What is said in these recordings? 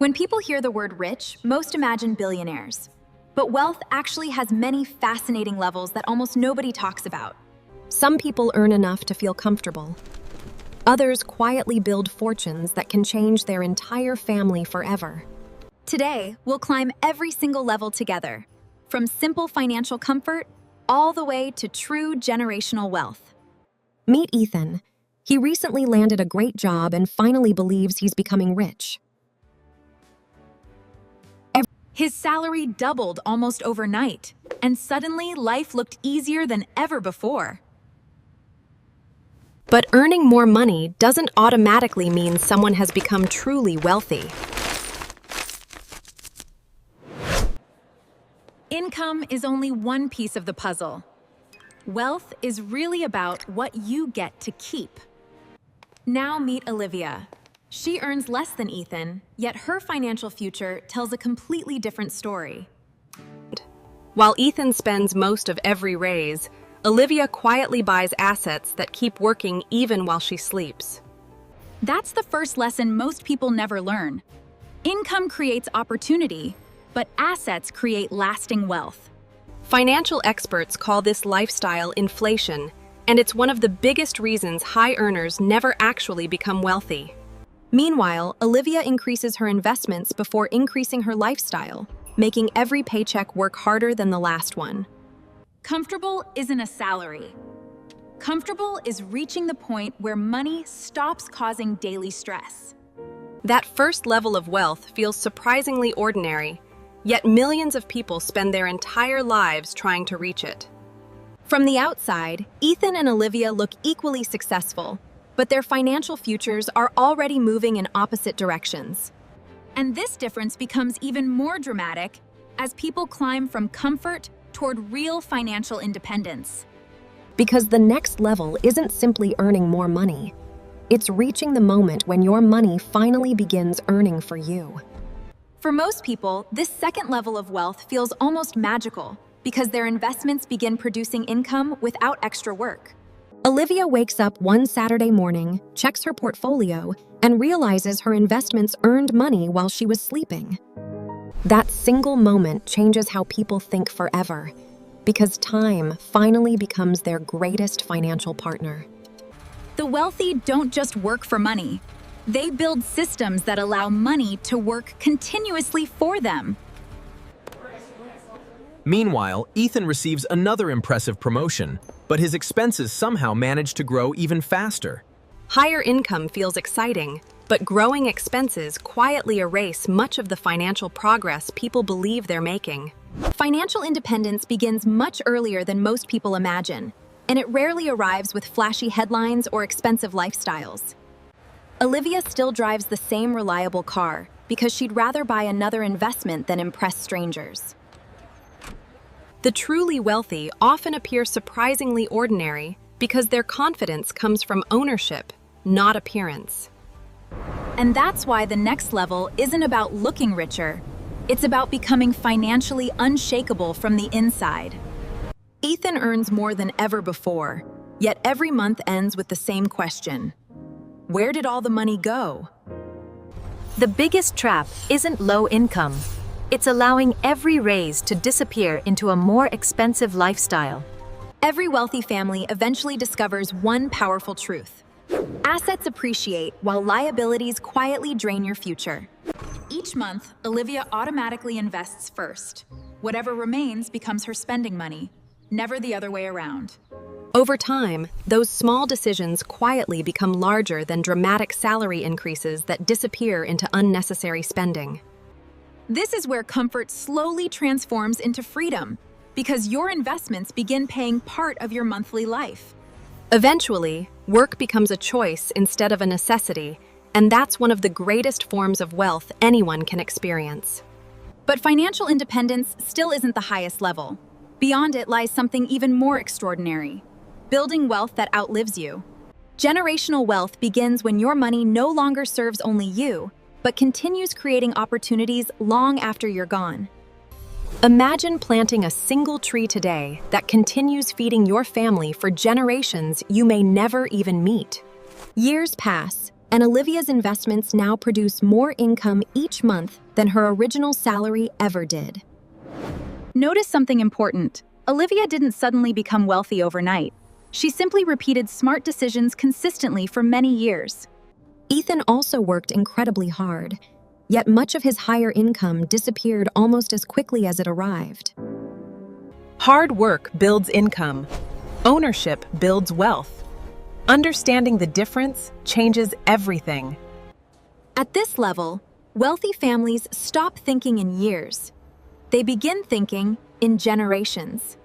When people hear the word rich, most imagine billionaires. But wealth actually has many fascinating levels that almost nobody talks about. Some people earn enough to feel comfortable. Others quietly build fortunes that can change their entire family forever. Today, we'll climb every single level together, from simple financial comfort all the way to true generational wealth. Meet Ethan. He recently landed a great job and finally believes he's becoming rich. His salary doubled almost overnight, and suddenly life looked easier than ever before. But earning more money doesn't automatically mean someone has become truly wealthy. Income is only one piece of the puzzle. Wealth is really about what you get to keep. Now meet Olivia. She earns less than Ethan, yet her financial future tells a completely different story. While Ethan spends most of every raise, Olivia quietly buys assets that keep working even while she sleeps. That's the first lesson most people never learn. Income creates opportunity, but assets create lasting wealth. Financial experts call this lifestyle inflation, and it's one of the biggest reasons high earners never actually become wealthy. Meanwhile, Olivia increases her investments before increasing her lifestyle, making every paycheck work harder than the last one. Comfortable isn't a salary. Comfortable is reaching the point where money stops causing daily stress. That first level of wealth feels surprisingly ordinary, yet millions of people spend their entire lives trying to reach it. From the outside, Ethan and Olivia look equally successful, but their financial futures are already moving in opposite directions. And this difference becomes even more dramatic as people climb from comfort toward real financial independence. Because the next level isn't simply earning more money. It's reaching the moment when your money finally begins earning for you. For most people, this second level of wealth feels almost magical because their investments begin producing income without extra work. Olivia wakes up one Saturday morning, checks her portfolio, and realizes her investments earned money while she was sleeping. That single moment changes how people think forever, because time finally becomes their greatest financial partner. The wealthy don't just work for money. They build systems that allow money to work continuously for them. Meanwhile, Ethan receives another impressive promotion, but his expenses somehow manage to grow even faster. Higher income feels exciting, but growing expenses quietly erase much of the financial progress people believe they're making. Financial independence begins much earlier than most people imagine, and it rarely arrives with flashy headlines or expensive lifestyles. Olivia still drives the same reliable car because she'd rather buy another investment than impress strangers. The truly wealthy often appear surprisingly ordinary because their confidence comes from ownership, not appearance. And that's why the next level isn't about looking richer. It's about becoming financially unshakable from the inside. Ethan earns more than ever before, yet every month ends with the same question. Where did all the money go? The biggest trap isn't low income. It's allowing every raise to disappear into a more expensive lifestyle. Every wealthy family eventually discovers one powerful truth. Assets appreciate while liabilities quietly drain your future. Each month, Olivia automatically invests first. Whatever remains becomes her spending money, never the other way around. Over time, those small decisions quietly become larger than dramatic salary increases that disappear into unnecessary spending. This is where comfort slowly transforms into freedom, because your investments begin paying part of your monthly life. Eventually, work becomes a choice instead of a necessity, and that's one of the greatest forms of wealth anyone can experience. But financial independence still isn't the highest level. Beyond it lies something even more extraordinary: building wealth that outlives you. Generational wealth begins when your money no longer serves only you, but continues creating opportunities long after you're gone. Imagine planting a single tree today that continues feeding your family for generations you may never even meet. Years pass, And Olivia's investments now produce more income each month than her original salary ever did. Notice something important. Olivia didn't suddenly become wealthy overnight. She simply repeated smart decisions consistently for many years. Ethan also worked incredibly hard, yet much of his higher income disappeared almost as quickly as it arrived. Hard work builds income. Ownership builds wealth. Understanding the difference changes everything. At this level, wealthy families stop thinking in years. They begin thinking in generations.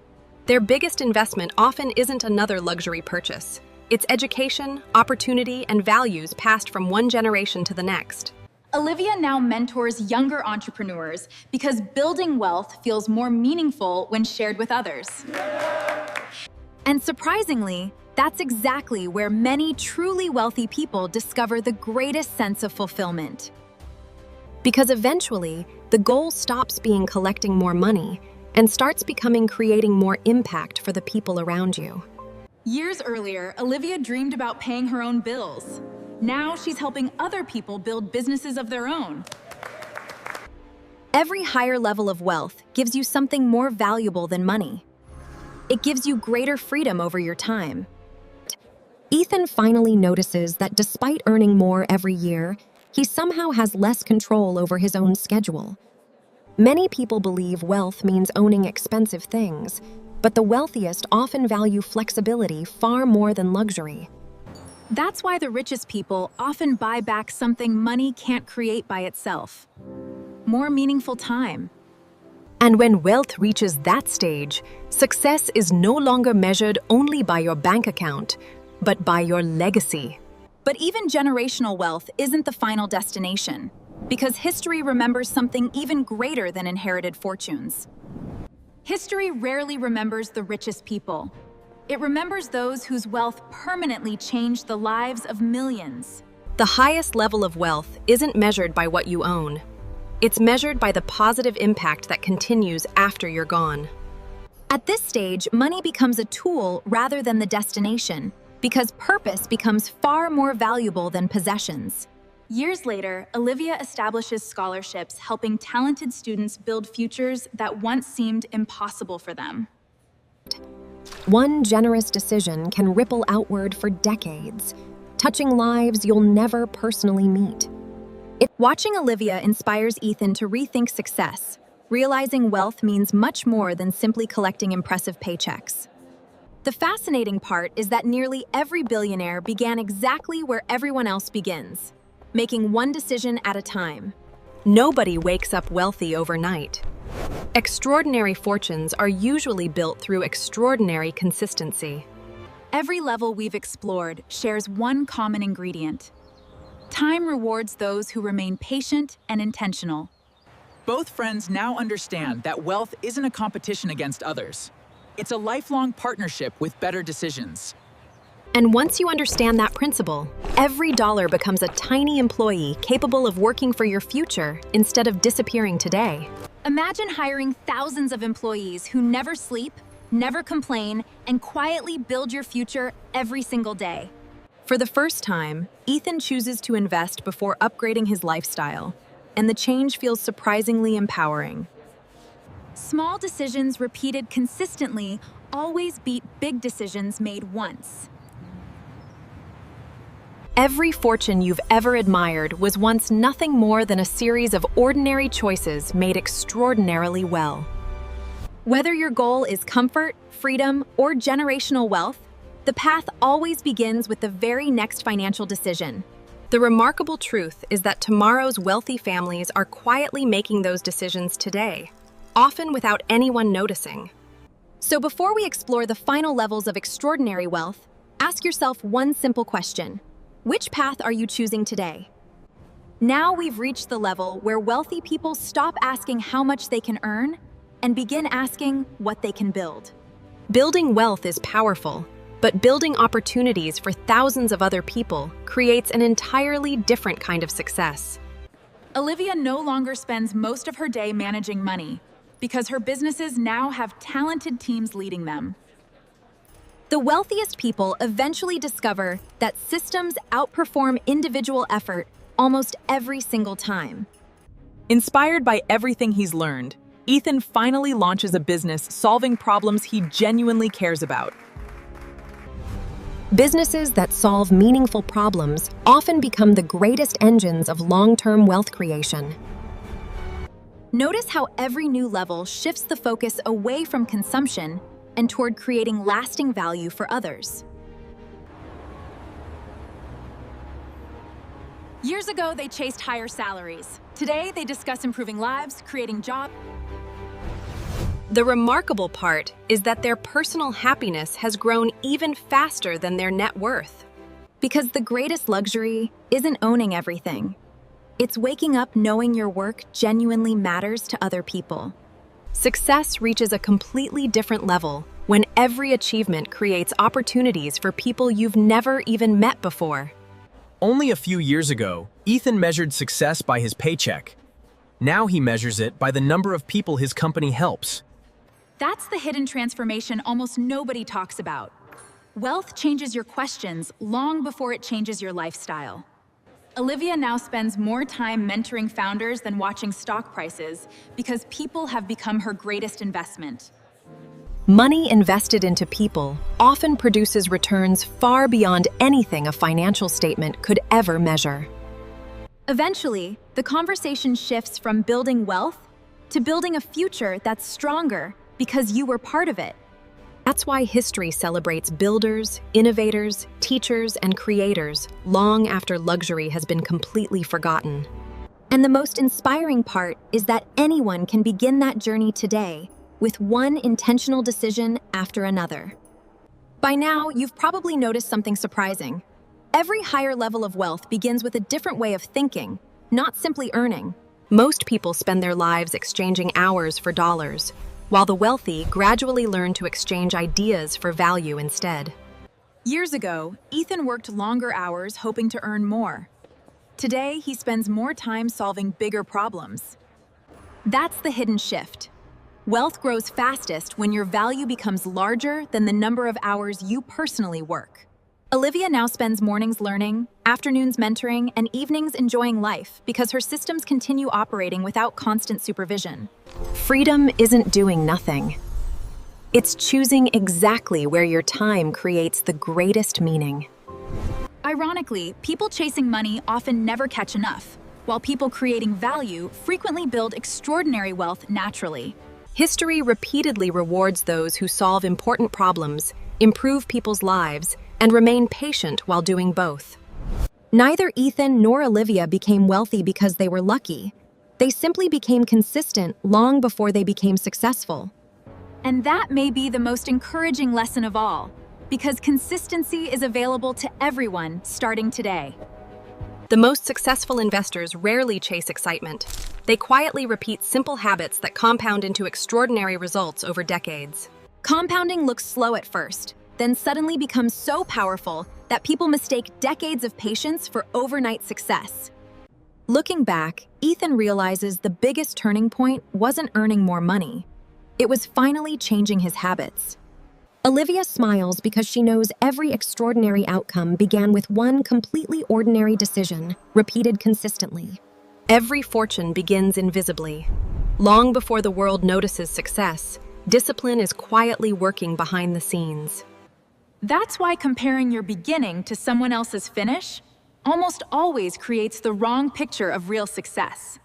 Their biggest investment often isn't another luxury purchase. It's education, opportunity, and values passed from one generation to the next. Olivia now mentors younger entrepreneurs because building wealth feels more meaningful when shared with others. And surprisingly, that's exactly where many truly wealthy people discover the greatest sense of fulfillment. Because eventually, the goal stops being collecting more money and starts becoming creating more impact for the people around you. Years earlier, Olivia dreamed about paying her own bills. Now she's helping other people build businesses of their own. Every higher level of wealth gives you something more valuable than money. It gives you greater freedom over your time. Ethan finally notices that despite earning more every year, he somehow has less control over his own schedule. Many people believe wealth means owning expensive things, but the wealthiest often value flexibility far more than luxury. That's why the richest people often buy back something money can't create by itself. More meaningful time. And when wealth reaches that stage, success is no longer measured only by your bank account, but by your legacy. But even generational wealth isn't the final destination, because history remembers something even greater than inherited fortunes. History rarely remembers the richest people. It remembers those whose wealth permanently changed the lives of millions. The highest level of wealth isn't measured by what you own. It's measured by the positive impact that continues after you're gone. At this stage, money becomes a tool rather than the destination, because purpose becomes far more valuable than possessions. Years later, Olivia establishes scholarships helping talented students build futures that once seemed impossible for them. One generous decision can ripple outward for decades, touching lives you'll never personally meet. Watching Olivia inspires Ethan to rethink success, realizing wealth means much more than simply collecting impressive paychecks. The fascinating part is that nearly every billionaire began exactly where everyone else begins, making one decision at a time. Nobody wakes up wealthy overnight. Extraordinary fortunes are usually built through extraordinary consistency. Every level we've explored shares one common ingredient. Time rewards those who remain patient and intentional. Both friends now understand that wealth isn't a competition against others. It's a lifelong partnership with better decisions. And once you understand that principle, every dollar becomes a tiny employee capable of working for your future instead of disappearing today. Imagine hiring thousands of employees who never sleep, never complain, and quietly build your future every single day. For the first time, Ethan chooses to invest before upgrading his lifestyle, and the change feels surprisingly empowering. Small decisions repeated consistently always beat big decisions made once. Every fortune you've ever admired was once nothing more than a series of ordinary choices made extraordinarily well. Whether your goal is comfort, freedom, or generational wealth, the path always begins with the very next financial decision. The remarkable truth is that tomorrow's wealthy families are quietly making those decisions today, often without anyone noticing. So before we explore the final levels of extraordinary wealth, ask yourself one simple question. Which path are you choosing today? Now we've reached the level where wealthy people stop asking how much they can earn and begin asking what they can build. Building wealth is powerful, but building opportunities for thousands of other people creates an entirely different kind of success. Olivia no longer spends most of her day managing money because her businesses now have talented teams leading them. The wealthiest people eventually discover that systems outperform individual effort almost every single time. Inspired by everything he's learned, Ethan finally launches a business solving problems he genuinely cares about. Businesses that solve meaningful problems often become the greatest engines of long-term wealth creation. Notice how every new level shifts the focus away from consumption and toward creating lasting value for others. Years ago, they chased higher salaries. Today, they discuss improving lives, creating jobs. The remarkable part is that their personal happiness has grown even faster than their net worth. Because the greatest luxury isn't owning everything. It's waking up knowing your work genuinely matters to other people. Success reaches a completely different level when every achievement creates opportunities for people you've never even met before. Only a few years ago, Ethan measured success by his paycheck. Now he measures it by the number of people his company helps. That's the hidden transformation almost nobody talks about. Wealth changes your questions long before it changes your lifestyle. Olivia now spends more time mentoring founders than watching stock prices because people have become her greatest investment. Money invested into people often produces returns far beyond anything a financial statement could ever measure. Eventually, the conversation shifts from building wealth to building a future that's stronger because you were part of it. That's why history celebrates builders, innovators, teachers, and creators long after luxury has been completely forgotten. And the most inspiring part is that anyone can begin that journey today with one intentional decision after another. By now, you've probably noticed something surprising. Every higher level of wealth begins with a different way of thinking, not simply earning. Most people spend their lives exchanging hours for dollars, while the wealthy gradually learn to exchange ideas for value instead. Years ago, Ethan worked longer hours hoping to earn more. Today, he spends more time solving bigger problems. That's the hidden shift. Wealth grows fastest when your value becomes larger than the number of hours you personally work. Olivia now spends mornings learning, afternoons mentoring, and evenings enjoying life because her systems continue operating without constant supervision. Freedom isn't doing nothing. It's choosing exactly where your time creates the greatest meaning. Ironically, people chasing money often never catch enough, while people creating value frequently build extraordinary wealth naturally. History repeatedly rewards those who solve important problems, improve people's lives, and remain patient while doing both. Neither Ethan nor Olivia became wealthy because they were lucky. They simply became consistent long before they became successful. And that may be the most encouraging lesson of all, because consistency is available to everyone starting today. The most successful investors rarely chase excitement. They quietly repeat simple habits that compound into extraordinary results over decades. Compounding looks slow at first, then suddenly becomes so powerful that people mistake decades of patience for overnight success. Looking back, Ethan realizes the biggest turning point wasn't earning more money. It was finally changing his habits. Olivia smiles because she knows every extraordinary outcome began with one completely ordinary decision, repeated consistently. Every fortune begins invisibly. Long before the world notices success, discipline is quietly working behind the scenes. That's why comparing your beginning to someone else's finish almost always creates the wrong picture of real success.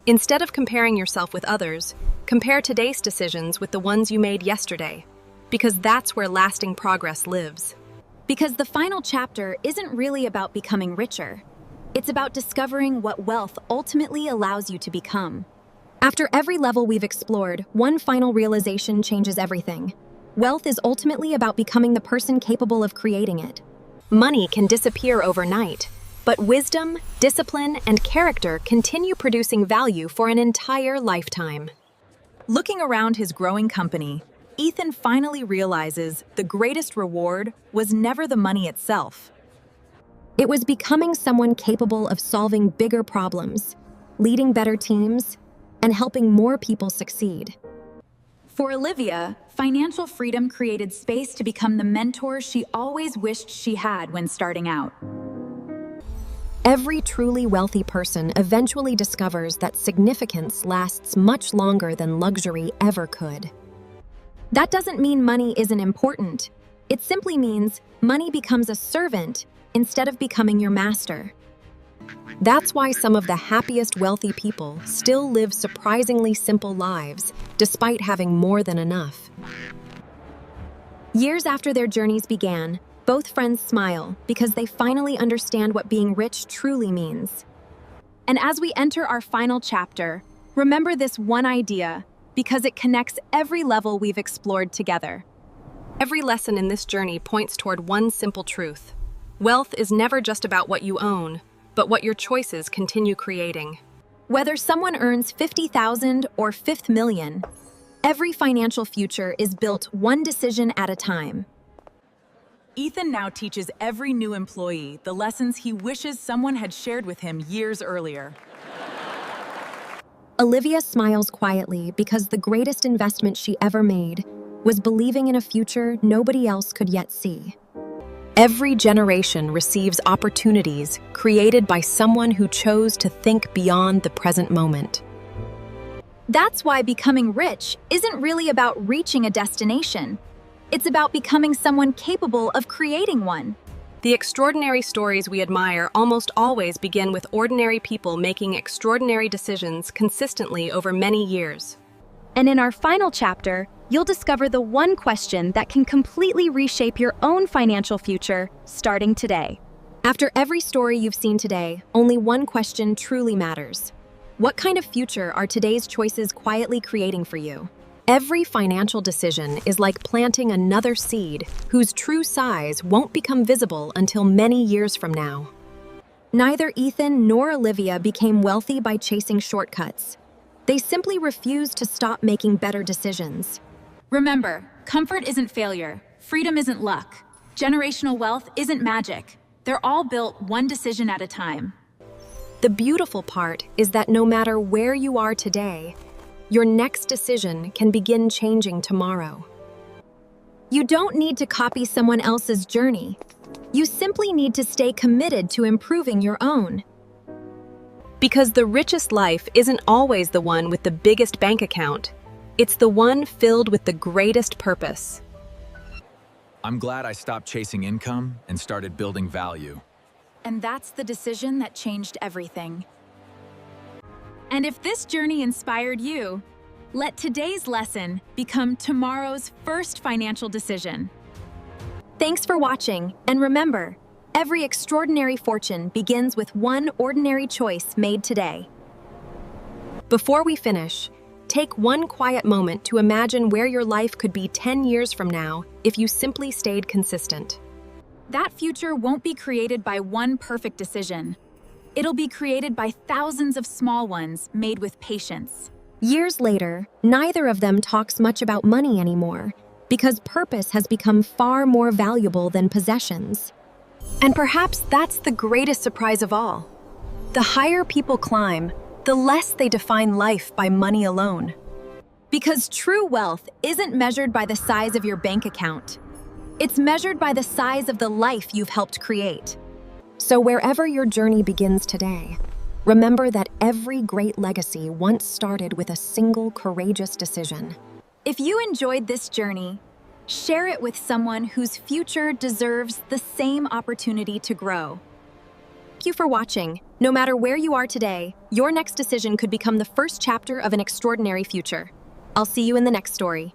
Instead of comparing yourself with others, compare today's decisions with the ones you made yesterday, because that's where lasting progress lives. Because the final chapter isn't really about becoming richer. It's about discovering what wealth ultimately allows you to become. After every level we've explored, one final realization changes everything. Wealth is ultimately about becoming the person capable of creating it. Money can disappear overnight, but wisdom, discipline, and character continue producing value for an entire lifetime. Looking around his growing company, Ethan finally realizes the greatest reward was never the money itself. It was becoming someone capable of solving bigger problems, leading better teams, and helping more people succeed. For Olivia, financial freedom created space to become the mentor she always wished she had when starting out. Every truly wealthy person eventually discovers that significance lasts much longer than luxury ever could. That doesn't mean money isn't important. It simply means money becomes a servant instead of becoming your master. That's why some of the happiest wealthy people still live surprisingly simple lives, despite having more than enough. Years after their journeys began, both friends smile because they finally understand what being rich truly means. And as we enter our final chapter, remember this one idea because it connects every level we've explored together. Every lesson in this journey points toward one simple truth. Wealth is never just about what you own, but what your choices continue creating. Whether someone earns $50,000 or $5 million, every financial future is built one decision at a time. Ethan now teaches every new employee the lessons he wishes someone had shared with him years earlier. Olivia smiles quietly because the greatest investment she ever made was believing in a future nobody else could yet see. Every generation receives opportunities created by someone who chose to think beyond the present moment. That's why becoming rich isn't really about reaching a destination. It's about becoming someone capable of creating one. The extraordinary stories we admire almost always begin with ordinary people making extraordinary decisions consistently over many years. And in our final chapter, you'll discover the one question that can completely reshape your own financial future, starting today. After every story you've seen today, only one question truly matters. What kind of future are today's choices quietly creating for you? Every financial decision is like planting another seed whose true size won't become visible until many years from now. Neither Ethan nor Olivia became wealthy by chasing shortcuts. They simply refused to stop making better decisions. Remember, comfort isn't failure, freedom isn't luck, generational wealth isn't magic. They're all built one decision at a time. The beautiful part is that no matter where you are today, your next decision can begin changing tomorrow. You don't need to copy someone else's journey. You simply need to stay committed to improving your own. Because the richest life isn't always the one with the biggest bank account. It's the one filled with the greatest purpose. I'm glad I stopped chasing income and started building value. And that's the decision that changed everything. And if this journey inspired you, let today's lesson become tomorrow's first financial decision. Thanks for watching, and remember, every extraordinary fortune begins with one ordinary choice made today. Before we finish, take one quiet moment to imagine where your life could be 10 years from now if you simply stayed consistent. That future won't be created by one perfect decision. It'll be created by thousands of small ones made with patience. Years later, neither of them talks much about money anymore because purpose has become far more valuable than possessions. And perhaps that's the greatest surprise of all. The higher people climb, the less they define life by money alone. Because true wealth isn't measured by the size of your bank account. It's measured by the size of the life you've helped create. So wherever your journey begins today, remember that every great legacy once started with a single courageous decision. If you enjoyed this journey, share it with someone whose future deserves the same opportunity to grow. Thank you for watching. No matter where you are today, your next decision could become the first chapter of an extraordinary future. I'll see you in the next story.